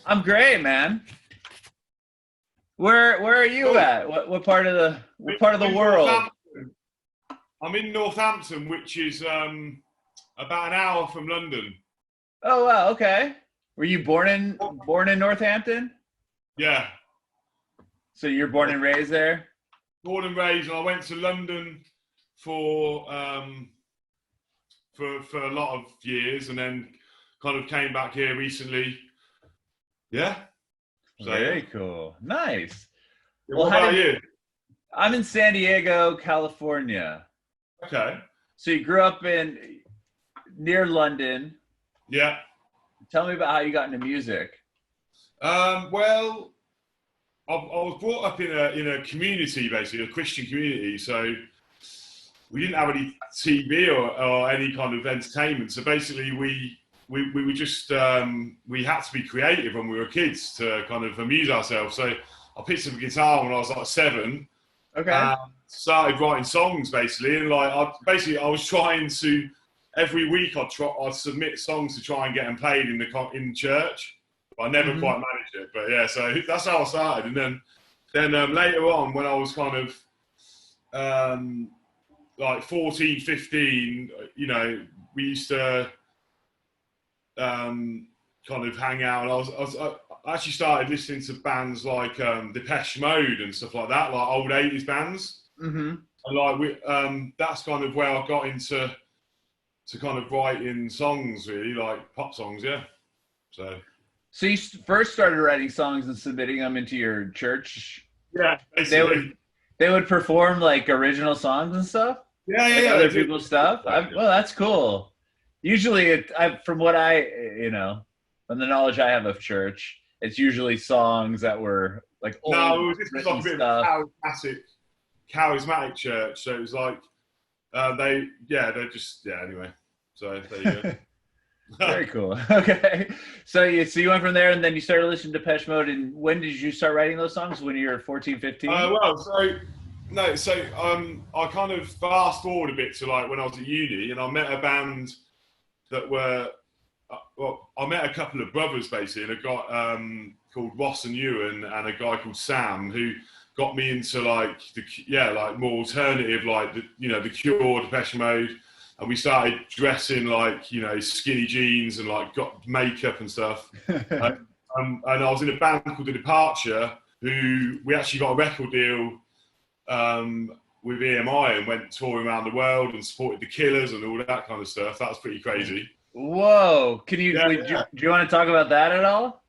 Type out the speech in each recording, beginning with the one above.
I'm great, man. Where are you Cool. at? What part of I'm the in world? Northampton. I'm in Northampton, which is about an hour from London. Oh wow, okay. Were you born in Northampton? Yeah, So you're born and raised there? born and raised. And I went to London for for a lot of years, and then kind of came back here recently. Yeah. So yeah. Very cool. Nice. Yeah, Well, what about you? I'm in San Diego, California. Okay. So you grew up in near London. Yeah. Tell me about how you got into music. Well, I was brought up in a community, basically a Christian community. So we didn't have any TV or any kind of entertainment. So basically, we were just we had to be creative when we were kids to kind of amuse ourselves. So I picked up a guitar when I was like 7. Okay. Started writing songs basically, and like I was trying to every week I'd submit songs to try and get them played in church. But I never Hmm. quite managed it. But yeah, so that's how I started, and then later on when I was kind of like 14, 15, we used to kind of hang out. And I actually started listening to bands like Depeche Mode and stuff like that, like old 80s bands. Hmm. And that's kind of where I got into kind of writing songs, really, like pop songs, yeah. So So you first started writing songs and submitting them into your church. yeah, They would basically, they would perform like original songs and stuff, like yeah, they other do. people's stuff. Well, that's cool. Usually, from what from the knowledge I have of church, it's usually songs that were like old No, this was written like a bit of stuff. a charismatic church. So it was like they just anyway. So there you go. Very cool. Okay, so you went from there, and then you started listening to Depeche Mode. And when did you start writing those songs? When you were 14, 15? Well, so no, so I kind of fast forward a bit to like when I was at uni, and I met a band that were well, I met a couple of brothers basically, and a guy called Ross and Ewan, and a guy called Sam, who got me into like like more alternative, like the Cure, Depeche Mode, and we started dressing like skinny jeans and like got makeup and stuff. And I was in a band called The Departure, who we actually got a record deal with EMI and went touring around the world and supported the Killers and all that kind of stuff. That was pretty crazy. Whoa! Can you Yeah, do you want to talk about that at all?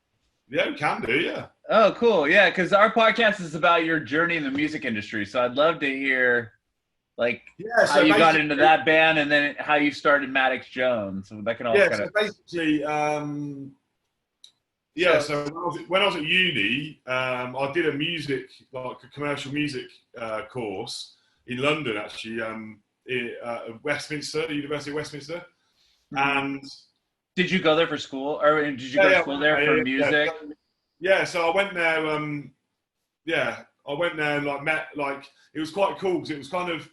yeah, we can do, yeah. Oh, cool. Yeah, because our podcast is about your journey in the music industry. So I'd love to hear like Yeah, how so you got into basically, that band and then how you started Maddox Jones. So that can all yeah, kind so of. basically, yeah. So So when I was at uni, I did like a commercial music course in London, actually, Westminster, the University of Westminster, Mhm. and Did you go there for school, or did you go to yeah, school there for music? yeah. So I went there. Yeah, I went there and like met like it was quite cool because it was kind of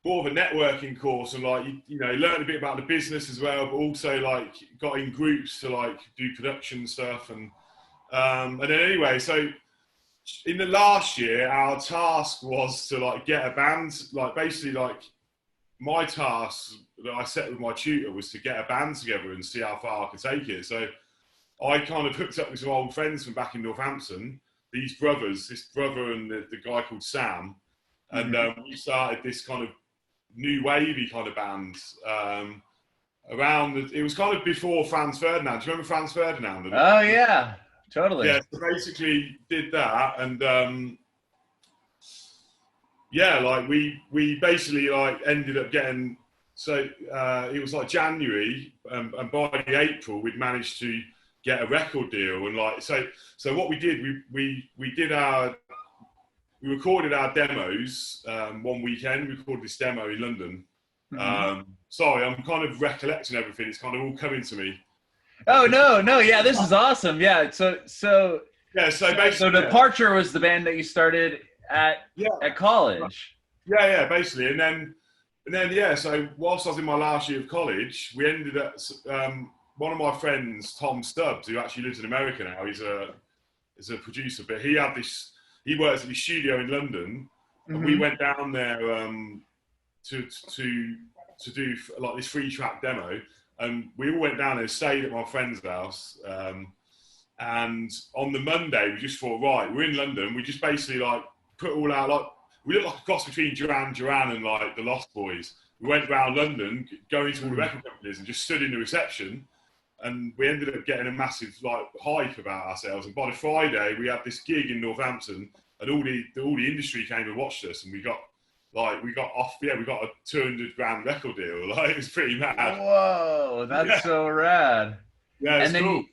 more of a networking course and like learned a bit about the business as well, but also like got in groups to like do production stuff and then anyway, so in the last year our task was to like get a band, like basically like my task that I set with my tutor was to get a band together and see how far I could take it. So I kind of hooked up with some old friends from back in Northampton, these brothers, this brother and the guy called Sam, and Hmm. we started this kind of new wavy kind of band it was kind of before Franz Ferdinand. Do you remember Franz Ferdinand? Oh yeah, totally. Yeah, so basically did that, and yeah, like we basically like ended up getting so it was like January, and by April we'd managed to get a record deal, and like so what we did we recorded our demos one weekend. We recorded this demo in London. Hmm. Sorry, I'm kind of recollecting everything. It's kind of all coming to me. Oh no, no, yeah, this is awesome. Yeah, Yeah, so so basically, Departure was the band that you started at yeah, at college. basically, and then yeah. So whilst I was in my last year of college, we ended up. one of my friends, Tom Stubbs, who actually lives in America now, he's a producer, but he works at the studio in London, and we went down there to do like this 3-track demo, and we all went down there, stayed at my friend's house, and on the Monday we just thought, right, we're in London, we just basically like put all out, like we looked like a cross between Duran Duran and like the Lost Boys. We went around London, going to all the record companies, and just stood in the reception, and we ended up getting a massive like hype about ourselves. And by the Friday, we had this gig in Northampton, and all the industry came and watched us, and we got a $200,000 record deal. Like, it was pretty mad. Whoa, that's so rad. Yeah, it's cool.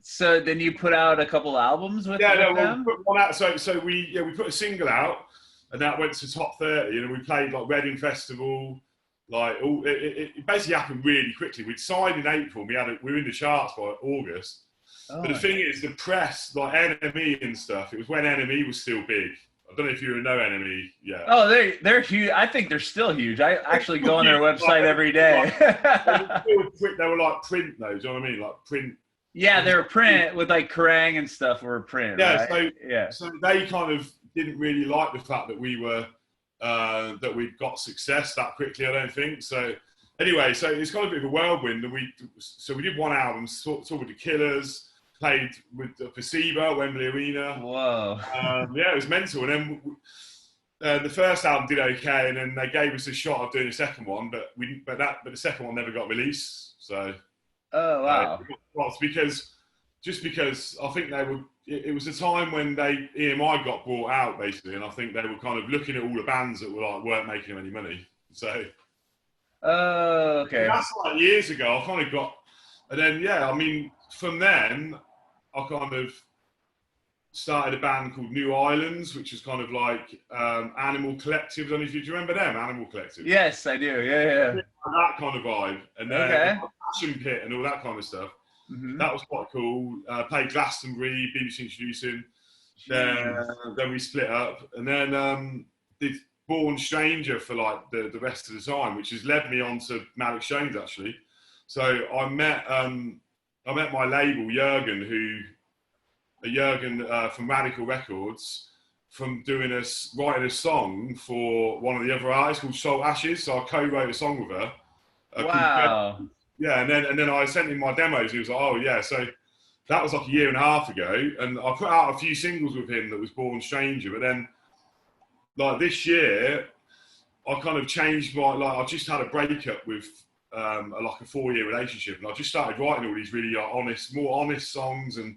So then you put out a couple albums with them? We put one out. So we put a single out, and that went to top 30, and we played like Reading Festival. Like, it basically happened really quickly. We'd signed in April. We were in the charts by August. But the thing is, the press, like NME and stuff, it was when NME was still big. I don't know if you know NME yet. Oh, they're huge. I think they're still huge. I actually go on their website every day. They were like print, though. Do you know what I mean? Like print. Yeah, they were print with like Kerrang and stuff. Were print. Yeah, right? So they kind of didn't really like the fact that we were that got success that quickly. I don't think so. Anyway, so it's kind of a bit of a whirlwind, and we did one album, toured with the Killers, played with the Placebo, Wembley Arena. Whoa. Yeah, it was mental. And then the first album did okay, and then they gave us a shot of doing a second one, but the second one never got released. So. Oh wow! Because I think they would. It was a time when EMI got bought out basically, and I think they were kind of looking at all the bands that weren't making any money. So. Oh, okay. That's like years ago. I kind of got, and then from then I kind of started a band called New Islands, which was kind of like Animal Collective. I don't know if you remember them, Animal Collective. Yes, I do. Yeah. That kind of vibe, and then Passion Pit and all that kind of stuff. Mm-hmm. That was quite cool. Played Glastonbury, BBC Introducing. Then we split up, and then did Born Stranger for like the rest of the time, which has led me on to Maddox Jones actually. So I met my label Jürgen from Radical Records, from writing a song for one of the other artists called Salt Ashes. So I co-wrote a song with her. Wow. Yeah, and then I sent him my demos. He was like, "Oh yeah." So that was like a year and a half ago, and I put out a few singles with him that was Born Stranger. But then, like this year, I kind of changed I just had a breakup with a 4-year relationship, and I just started writing all these really more honest songs, and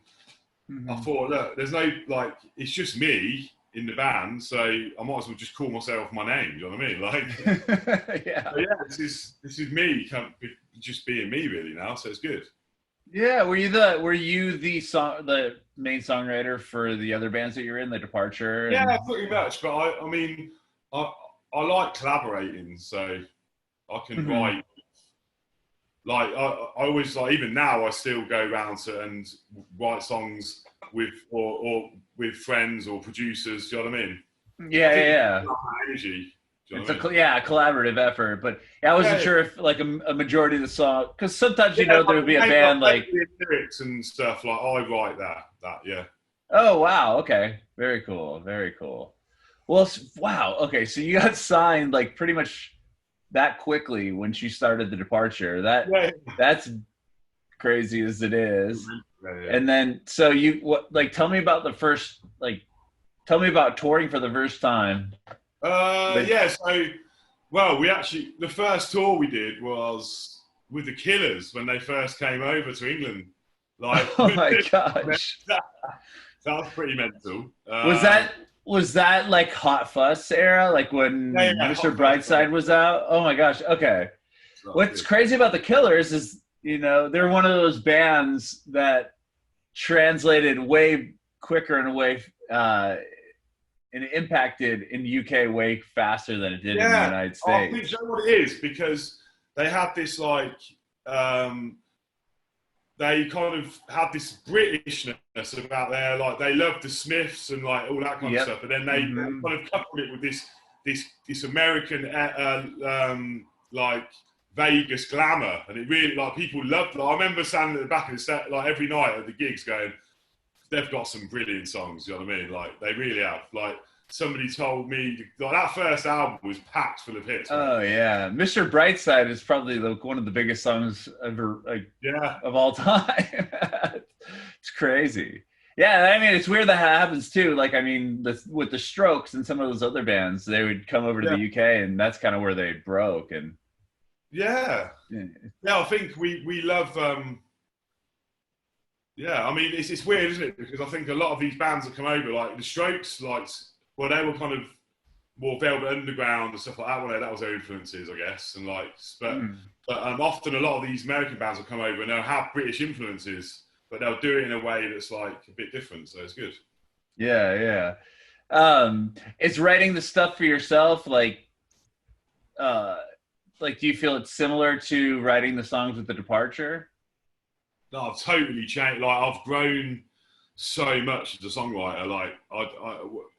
I thought, look, there's no it's just me in the band, so I might as well just call myself my name. Do you know what I mean? Like, yeah. So yeah, this is me, just being me really now. So it's good. Yeah, were you the main songwriter for the other bands that you're in, The Departure? Yeah, pretty much. But I like collaborating, so I can write. Like I always even now I still go around and write songs with or with friends or producers. Do you know what I mean? Yeah. Energy. It's a collaborative effort, but I wasn't sure if like a majority of the song, because sometimes there would be a band like lyrics and stuff like I write that. Oh wow, okay, very cool. Well, wow, okay, so you got signed like pretty much that quickly when she started The Departure. That's crazy as it is. And then so tell me about touring for the first time. The first tour we did was with the Killers when they first came over to England. Like, oh my gosh, that was pretty mental. Was that like Hot Fuss era, like when Mr. Brightside was out? Oh my gosh, okay. What's crazy about the Killers is, they're one of those bands that translated way quicker and way and it impacted in the UK way faster than it did in the United States. I think you know what it is, because they had this they kind of had this Britishness about they loved the Smiths and like all that kind of stuff, but then they kind of coupled it with this American Vegas glamour, and it really, like, people loved. Like, I remember standing at the back of the set, like, every night at the gigs, going, "They've got some brilliant songs." You know what I mean? Like, they really have. Like, somebody told me, like, that first album was packed full of hits. Oh yeah, Mr. Brightside is probably one of the biggest songs ever, like, of all time. It's crazy. Yeah, I mean, it's weird that happens too. Like, I mean, with the Strokes and some of those other bands, they would come over to the UK, and that's kind of where they broke. And yeah, I think we love. Yeah, I mean, it's weird, isn't it? Because I think a lot of these bands that come over, like the Strokes, like, well, they were kind of more Velvet Underground and stuff like that. Well, that was their influences, I guess, and like, but often a lot of these American bands will come over and they'll have British influences, but they'll do it in a way that's like a bit different. So it's good. Yeah. Is writing the stuff for yourself like, do you feel it's similar to writing the songs with The Departure? No, I've totally changed. Like, I've grown so much as a songwriter. Like,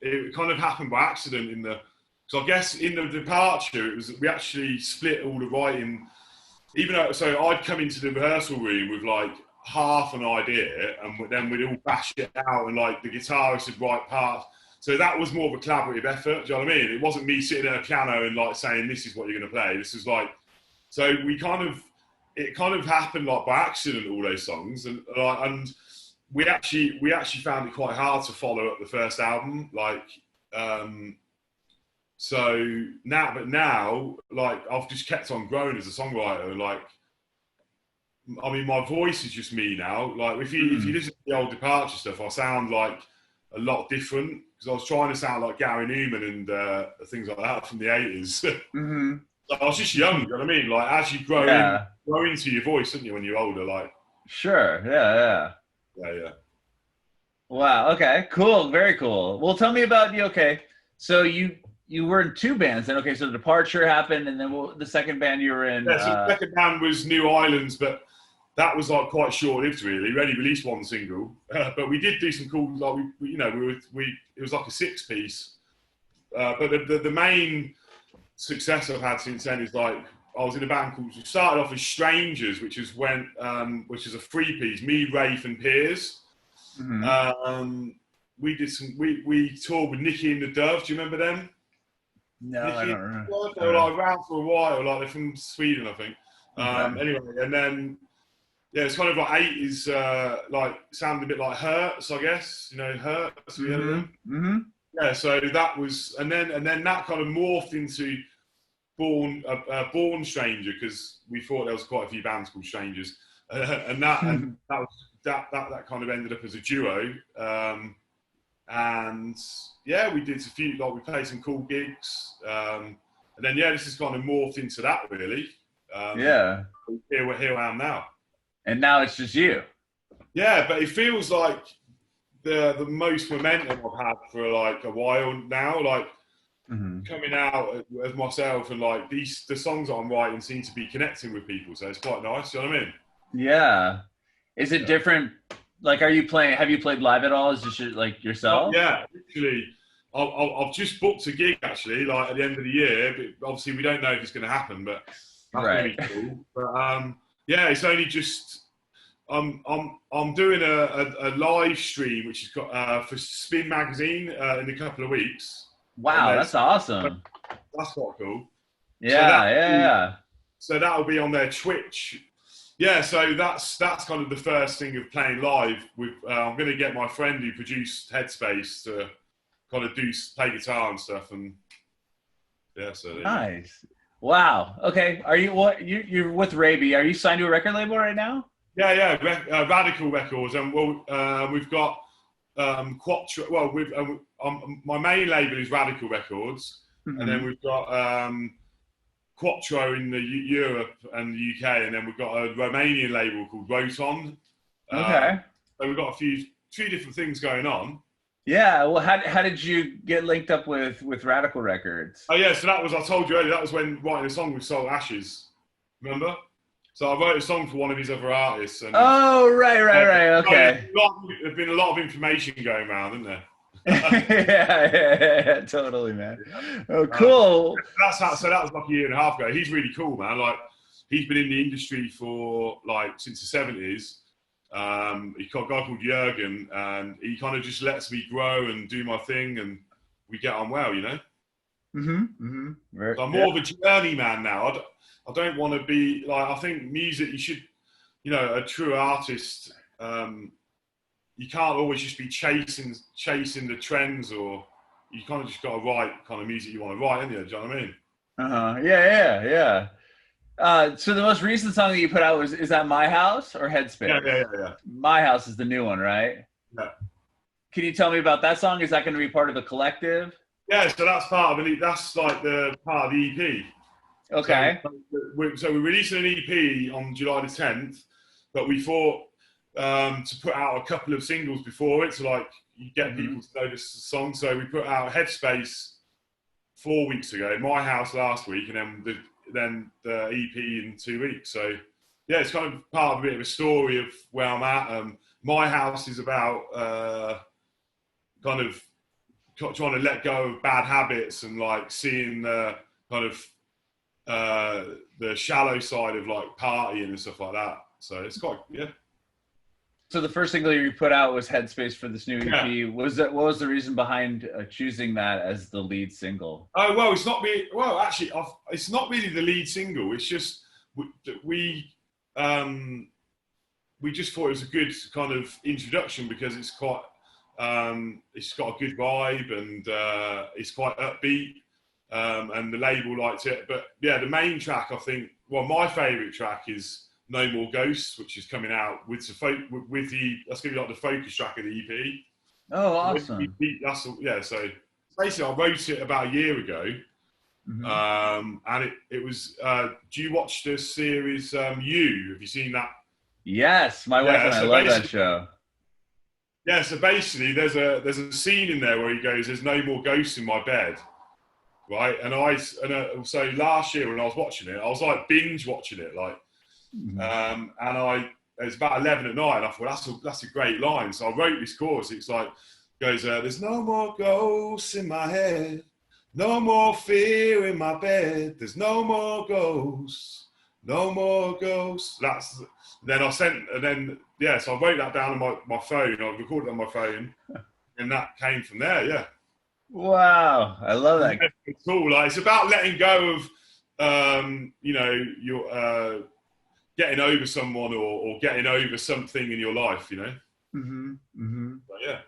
it kind of happened by accident because I guess in The Departure, we actually split all the writing. Even though, so I'd come into the rehearsal room with like half an idea, and then we'd all bash it out, and like the guitarist would write parts. So that was more of a collaborative effort. Do you know what I mean? It wasn't me sitting at a piano and like saying, "This is what you're going to play." This is like, so it kind of happened like by accident, all those songs, and we actually found it quite hard to follow up the first album. Like, so now, like, I've just kept on growing as a songwriter. Like, I mean, my voice is just me now. Like, if you listen to the old Departure stuff, I sound like a lot different because I was trying to sound like Gary Newman and things like that from the 80s. Mm-hmm. I was just young, you know what I mean? Like, as you grow into your voice, don't you, when you're older? Like, sure, yeah. Wow. Okay. Cool. Very cool. Well, tell me about you. Okay, so you were in two bands then. Okay, so The Departure happened, and then the second band you were in. Yeah, so the second band was New Islands, but that was like quite short-lived, really. We only released one single, but we did do some cool. Like, it was like a six-piece. But the main success I've had since then is like I was in a band called. We started off as Strangers, which is a three-piece. Me, Rafe, and Piers. Mm-hmm. We toured with Nicky and the Doves. Do you remember them? No, Nicky, I don't remember. They were like around for a while. Like, they're from Sweden, I think. Anyway, and then it's kind of like 80s, like sounded a bit like Hurts, I guess. You know, Hurts. Mm-hmm. Yeah, so that was, and then that kind of morphed into Born Stranger, because we thought there was quite a few bands called Strangers, and that kind of ended up as a duo, and yeah, we did a few, like, we played some cool gigs, and then this has kind of morphed into that, really. Here I am now, and now it's just you. Yeah, but it feels like the most momentum I've had for like a while now, like coming out as myself, and like the songs that I'm writing seem to be connecting with people, so it's quite nice. You know what I mean? Yeah. Is it different? Like, have you played live at all? Is this like yourself? Yeah, literally. I've just booked a gig actually, like at the end of the year. But obviously, we don't know if it's going to happen, but that's really cool. But it's only just. I'm doing a live stream which is got for Spin Magazine in a couple of weeks. Wow, that's awesome. That's quite cool. Yeah. So that'll be on their Twitch. Yeah, so that's kind of the first thing of playing live. With I'm going to get my friend who produced Headspace to kind of play guitar and stuff, and so nice. Wow. Okay. Are you're with Raby? Are you signed to a record label right now? Yeah, Radical Records, and we've got Quattro. Well, my main label is Radical Records, and then we've got Quattro in the Europe and the UK, and then we've got a Romanian label called Roton. Okay. So we've got two different things going on. Yeah. Well, how did you get linked up with Radical Records? Oh yeah, so I told you earlier, that was when writing a song with Soul Ashes. Remember? So I wrote a song for one of his other artists. And, right. Okay. There's been a lot of information going around, isn't there? yeah, totally, man. Oh, cool. So that was like a year and a half ago. He's really cool, man. Like, he's been in the industry for like since the 70s. He's got a guy called Jürgen, and he kind of just lets me grow and do my thing, and we get on well, you know. So I'm more of a journeyman now. I don't want to be like, I think music, you should, you know, a true artist, you can't always just be chasing the trends, or you kind of just got to write kind of music you want to write, haven't you? Do you know what I mean? Yeah. So the most recent song that you put out is that My House or Headspace? Yeah. My House is the new one, right? Yeah. Can you tell me about that song? Is that going to be part of the collective? Yeah, so that's part of it. That's like the part of the EP. Okay. So we're releasing an EP on July the 10th, but we thought to put out a couple of singles before it, so like you get people to know this song. So we put out Headspace 4 weeks ago, My House last week, and then the EP in 2 weeks. So yeah, it's kind of part of a bit of a story of where I'm at. My House is about kind of trying to let go of bad habits and like seeing kind of the shallow side of like partying and stuff like that. So it's quite, yeah. So the first single you put out was Headspace for this new EP. Yeah. What was the reason behind choosing that as the lead single? Oh, well, it's not really, well, actually, it's not really the lead single. It's just, we just thought it was a good kind of introduction because it's quite, it's got a good vibe, and it's quite upbeat, and the label liked it. But yeah, the main track, I think, well, my favourite track is No More Ghosts, which is coming out with that's going to be like the focus track of the EP. Oh, awesome. So basically I wrote it about a year ago, and it was, do you watch the series You? Have you seen that? Yes, my wife and I love that show. Yeah, so basically there's a scene in there where he goes, "There's no more ghosts in my bed," right? And so last year when I was watching it, I was like binge watching it, like, and it was about 11 at night, and I thought that's a great line. So I wrote this chorus. It's like, goes, "There's no more ghosts in my head, no more fear in my bed. There's no more ghosts, no more ghosts." So I wrote that down on my phone. I recorded it on my phone, and that came from there. Yeah. Wow, I love that. It's cool. Like, it's about letting go of, you know, your getting over someone or getting over something in your life. You know. But yeah.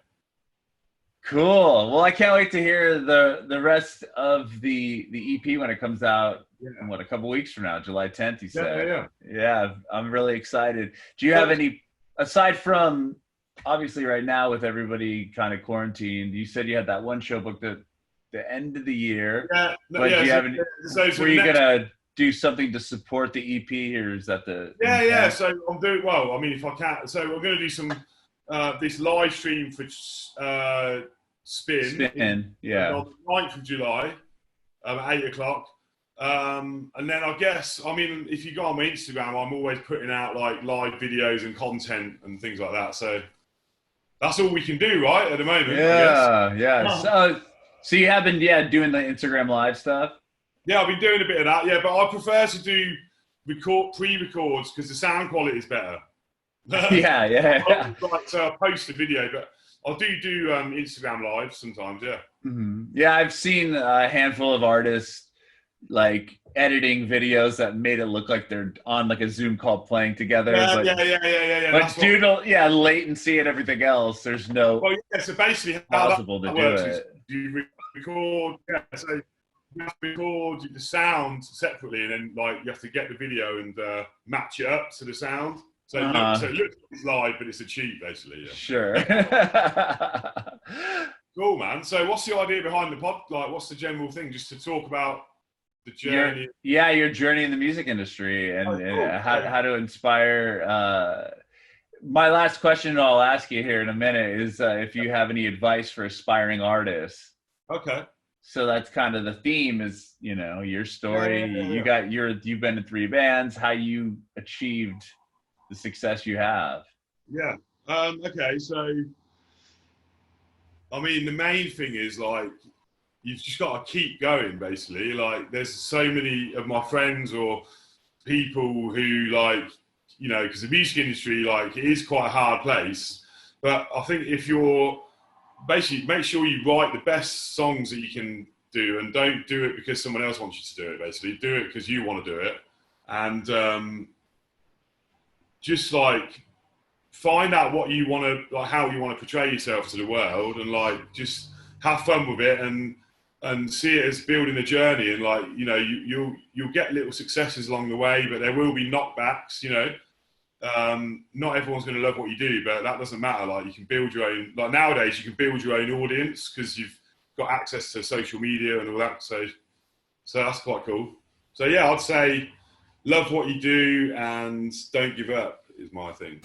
Cool. Well, I can't wait to hear the rest of the EP when it comes out. In a couple weeks from now, July 10th, you said. Yeah, I'm really excited. Do you have any, aside from obviously right now with everybody kind of quarantined, you said you had that one show booked at the end of the year. Do you have any, were you gonna do something to support the EP, or is that the? Yeah. So I'm doing well. I mean, if I can, so we're going to do some this live stream for Spin. On the 9th of July at 8 o'clock. And then I guess, I mean, if you go on my Instagram, I'm always putting out like live videos and content and things like that. So that's all we can do, right, at the moment. Yeah. So you have been, doing the Instagram live stuff? Yeah, I've been doing a bit of that, yeah, but I prefer to do pre-records because the sound quality is better. Yeah. So I post a video, but I do Instagram live sometimes, yeah. Yeah, I've seen a handful of artists like editing videos that made it look like they're on like a Zoom call playing together. Yeah. But due to latency and everything else, there's no. Well, yeah. So basically, how possible that to works do is it. you record. Yeah. So you have to record the sound separately, and then like you have to get the video and match it up to the sound. So it looks live, but it's a cheat, basically. Yeah. Sure. Cool, man. So what's the idea behind the pod? Like, what's the general thing? Just to talk about the journey. Your journey in the music industry and how to inspire. My last question I'll ask you here in a minute is if you have any advice for aspiring artists. Okay. So that's kind of the theme is, your story. You've been in 3 bands, how you achieved the success you have. Yeah. Okay. So, I mean, the main thing is like, you've just got to keep going, basically. Like, there's so many of my friends or people who like, you know, because the music industry, like, it is quite a hard place. But I think if you're basically, make sure you write the best songs that you can do, and don't do it because someone else wants you to do it. Basically, do it because you want to do it, and just like find out what you want to, like, how you want to portray yourself to the world, and like just have fun with it, and see it as building a journey. And like, you know, you'll get little successes along the way, but there will be knockbacks. You know, not everyone's going to love what you do, but that doesn't matter. Like, you can build your own. Like nowadays, you can build your own audience because you've got access to social media and all that. So that's quite cool. So yeah, I'd say love what you do and don't give up is my thing.